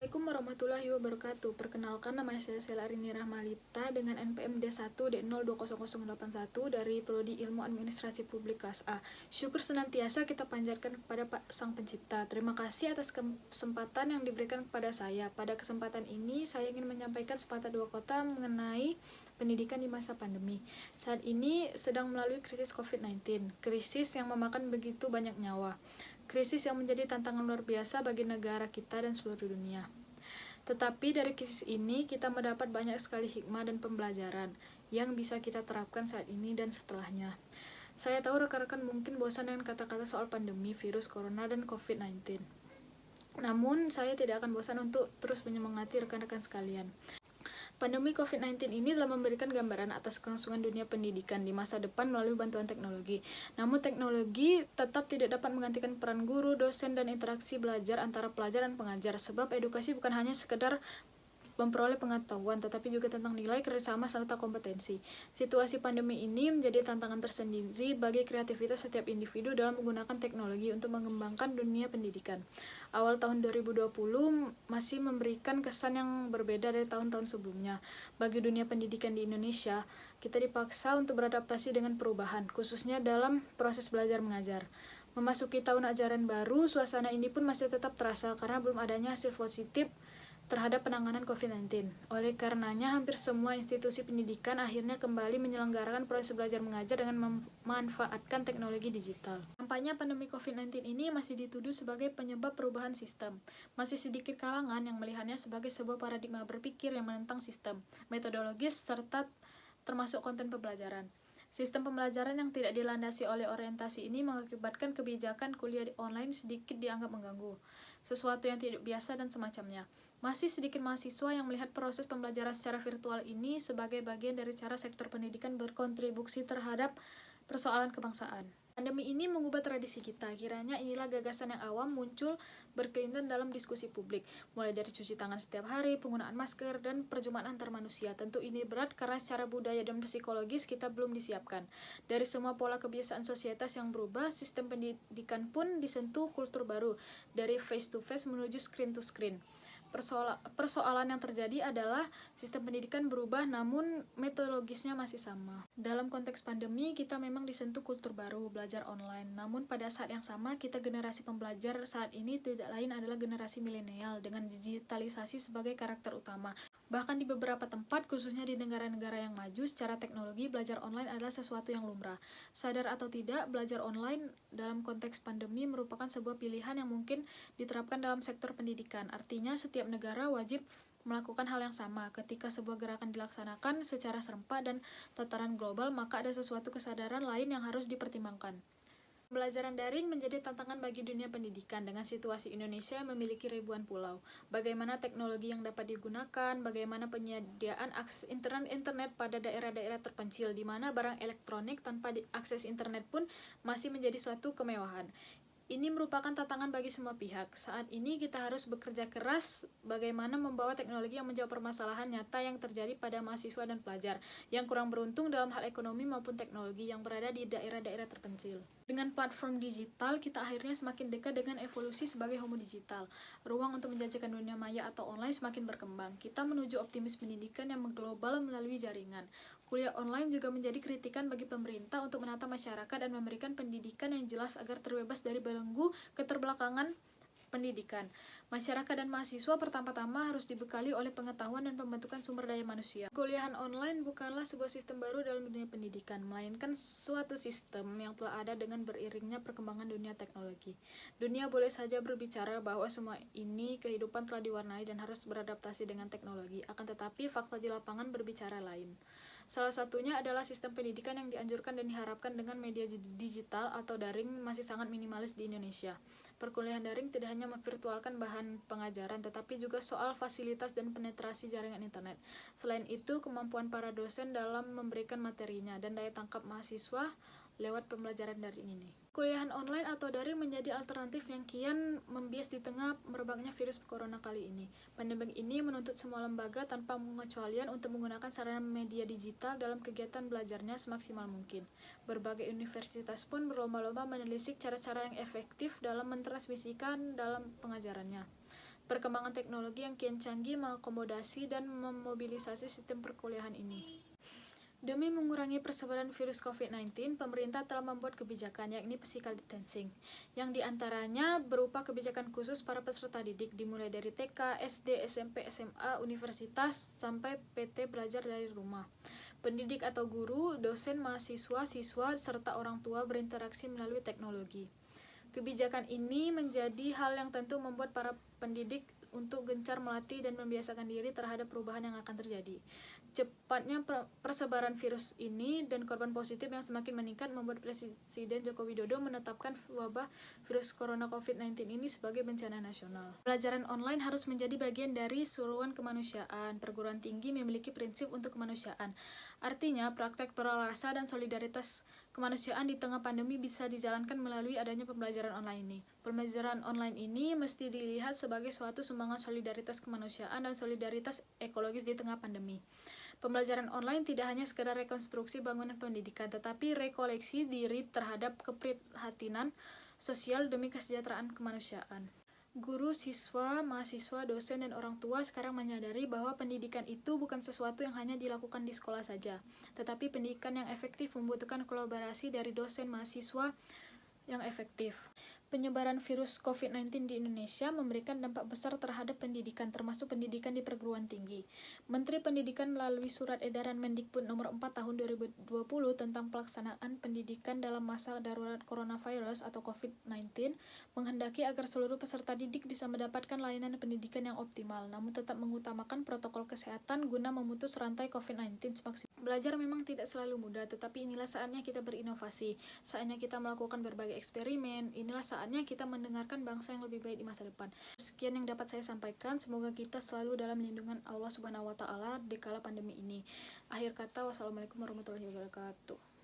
Assalamualaikum warahmatullahi wabarakatuh. Perkenalkan, nama saya Selarini Rahmalita dengan NPM D1D020081 dari Prodi Ilmu Administrasi Publik kelas A. Syukur senantiasa kita panjatkan kepada Pak Sang Pencipta. Terima kasih atas kesempatan yang diberikan kepada saya. Pada kesempatan ini, saya ingin menyampaikan sepatah dua kata mengenai pendidikan di masa pandemi. Saat ini sedang melalui krisis COVID-19, krisis yang memakan begitu banyak nyawa. Krisis yang menjadi tantangan luar biasa bagi negara kita dan seluruh dunia. Tetapi dari krisis ini kita mendapat banyak sekali hikmah dan pembelajaran yang bisa kita terapkan saat ini dan setelahnya. Saya tahu rekan-rekan mungkin bosan dengan kata-kata soal pandemi, virus corona, dan COVID-19. Namun, saya tidak akan bosan untuk terus menyemangati rekan-rekan sekalian. Pandemi COVID-19 ini telah memberikan gambaran atas kelangsungan dunia pendidikan di masa depan melalui bantuan teknologi. Namun teknologi tetap tidak dapat menggantikan peran guru, dosen, dan interaksi belajar antara pelajar dan pengajar, sebab edukasi bukan hanya sekedar memperoleh pengetahuan, tetapi juga tentang nilai, kerjasama, serta kompetensi. Situasi pandemi ini menjadi tantangan tersendiri bagi kreativitas setiap individu dalam menggunakan teknologi untuk mengembangkan dunia pendidikan. Awal tahun 2020 masih memberikan kesan yang berbeda dari tahun-tahun sebelumnya. Bagi dunia pendidikan di Indonesia, kita dipaksa untuk beradaptasi dengan perubahan, khususnya dalam proses belajar mengajar. Memasuki tahun ajaran baru, suasana ini pun masih tetap terasa karena belum adanya hasil positif terhadap penanganan COVID-19. Oleh karenanya, hampir semua institusi pendidikan akhirnya kembali menyelenggarakan proses belajar mengajar dengan memanfaatkan teknologi digital. Nampaknya pandemi COVID-19 ini masih dituduh sebagai penyebab perubahan sistem. Masih sedikit kalangan yang melihatnya sebagai sebuah paradigma berpikir yang menentang sistem, metodologis, serta termasuk konten pembelajaran. Sistem pembelajaran yang tidak dilandasi oleh orientasi ini mengakibatkan kebijakan kuliah online sedikit dianggap mengganggu, sesuatu yang tidak biasa dan semacamnya. Masih sedikit mahasiswa yang melihat proses pembelajaran secara virtual ini sebagai bagian dari cara sektor pendidikan berkontribusi terhadap persoalan kebangsaan. Pandemi ini mengubah tradisi kita. Kiranya inilah gagasan yang awam muncul berkelindan dalam diskusi publik, mulai dari cuci tangan setiap hari, penggunaan masker, dan perjumpaan antar manusia. Tentu ini berat karena secara budaya dan psikologis kita belum disiapkan. Dari semua pola kebiasaan sosietas yang berubah, sistem pendidikan pun disentuh kultur baru, dari face to face menuju screen to screen. Persoalan yang terjadi adalah sistem pendidikan berubah namun metodologisnya masih sama. Dalam konteks pandemi, kita memang disentuh kultur baru, belajar online. Namun pada saat yang sama, kita generasi pembelajar saat ini tidak lain adalah generasi milenial dengan digitalisasi sebagai karakter utama. Bahkan di beberapa tempat, khususnya di negara-negara yang maju, secara teknologi, belajar online adalah sesuatu yang lumrah. Sadar atau tidak, belajar online dalam konteks pandemi merupakan sebuah pilihan yang mungkin diterapkan dalam sektor pendidikan. Artinya, setiap negara wajib melakukan hal yang sama. Ketika sebuah gerakan dilaksanakan secara serempak dan tataran global, maka ada sesuatu kesadaran lain yang harus dipertimbangkan. Pembelajaran daring menjadi tantangan bagi dunia pendidikan dengan situasi Indonesia yang memiliki ribuan pulau. Bagaimana teknologi yang dapat digunakan, bagaimana penyediaan akses internet pada daerah-daerah terpencil di mana barang elektronik tanpa akses internet pun masih menjadi suatu kemewahan. Ini merupakan tantangan bagi semua pihak. Saat ini kita harus bekerja keras bagaimana membawa teknologi yang menjawab permasalahan nyata yang terjadi pada mahasiswa dan pelajar yang kurang beruntung dalam hal ekonomi maupun teknologi yang berada di daerah-daerah terpencil. Dengan platform digital, kita akhirnya semakin dekat dengan evolusi sebagai homo digital. Ruang untuk menjajakan dunia maya atau online semakin berkembang. Kita menuju optimis pendidikan yang mengglobal melalui jaringan. Kuliah online juga menjadi kritikan bagi pemerintah untuk menata masyarakat dan memberikan pendidikan yang jelas agar terbebas dari belenggu keterbelakangan pendidikan. Masyarakat dan mahasiswa pertama-tama harus dibekali oleh pengetahuan dan pembentukan sumber daya manusia. Kuliahan online bukanlah sebuah sistem baru dalam dunia pendidikan, melainkan suatu sistem yang telah ada dengan beriringnya perkembangan dunia teknologi. Dunia boleh saja berbicara bahwa semua ini kehidupan telah diwarnai dan harus beradaptasi dengan teknologi, akan tetapi fakta di lapangan berbicara lain. Salah satunya adalah sistem pendidikan yang dianjurkan dan diharapkan dengan media digital atau daring masih sangat minimalis di Indonesia. Perkuliahan daring tidak hanya memvirtualkan bahan pengajaran, tetapi juga soal fasilitas dan penetrasi jaringan internet. Selain itu, kemampuan para dosen dalam memberikan materinya dan daya tangkap mahasiswa lewat pembelajaran daring ini. Kuliahan online atau daring menjadi alternatif yang kian membias di tengah merebaknya virus corona kali ini. Pandemi ini menuntut semua lembaga tanpa pengecualian untuk menggunakan sarana media digital dalam kegiatan belajarnya semaksimal mungkin. Berbagai universitas pun berlomba-lomba menelisik cara-cara yang efektif dalam mentransmisikan dalam pengajarannya. perkembangan teknologi yang kian canggih mengakomodasi dan memobilisasi sistem perkuliahan ini. Demi mengurangi persebaran virus COVID-19, pemerintah telah membuat kebijakan, yakni physical distancing, yang diantaranya berupa kebijakan khusus para peserta didik, dimulai dari TK, SD, SMP, SMA, universitas, sampai PT belajar dari rumah. Pendidik atau guru, dosen, mahasiswa, siswa, serta orang tua berinteraksi melalui teknologi. Kebijakan ini menjadi hal yang tentu membuat para pendidik untuk gencar melatih dan membiasakan diri terhadap perubahan yang akan terjadi. Cepatnya persebaran virus ini dan korban positif yang semakin meningkat membuat Presiden Joko Widodo menetapkan wabah virus corona COVID-19 ini sebagai bencana nasional. Pelajaran online harus menjadi bagian dari seruan kemanusiaan. Perguruan tinggi memiliki prinsip untuk kemanusiaan. Artinya, praktek berrasa dan solidaritas kemanusiaan di tengah pandemi bisa dijalankan melalui adanya pembelajaran online ini. Pembelajaran online ini mesti dilihat sebagai suatu sumbangan solidaritas kemanusiaan dan solidaritas ekologis di tengah pandemi. Pembelajaran online tidak hanya sekedar rekonstruksi bangunan pendidikan, tetapi rekoleksi diri terhadap keprihatinan sosial demi kesejahteraan kemanusiaan. Guru, siswa, mahasiswa, dosen, dan orang tua sekarang menyadari bahwa pendidikan itu bukan sesuatu yang hanya dilakukan di sekolah saja, tetapi pendidikan yang efektif membutuhkan kolaborasi dari dosen, mahasiswa yang efektif. Penyebaran virus COVID-19 di Indonesia memberikan dampak besar terhadap pendidikan, termasuk pendidikan di perguruan tinggi. Menteri Pendidikan melalui Surat Edaran Mendikbud Nomor 4 Tahun 2020 tentang pelaksanaan pendidikan dalam masa darurat coronavirus atau COVID-19 menghendaki agar seluruh peserta didik bisa mendapatkan layanan pendidikan yang optimal, namun tetap mengutamakan protokol kesehatan guna memutus rantai COVID-19 semaksimal. Belajar memang tidak selalu mudah, tetapi inilah saatnya kita berinovasi, saatnya kita melakukan berbagai eksperimen, inilah saatnya kita mendengarkan bangsa yang lebih baik di masa depan. Sekian yang dapat saya sampaikan, semoga kita selalu dalam lindungan Allah Subhanahu wa Ta'ala di kala pandemi ini. Akhir kata, wassalamualaikum warahmatullahi wabarakatuh.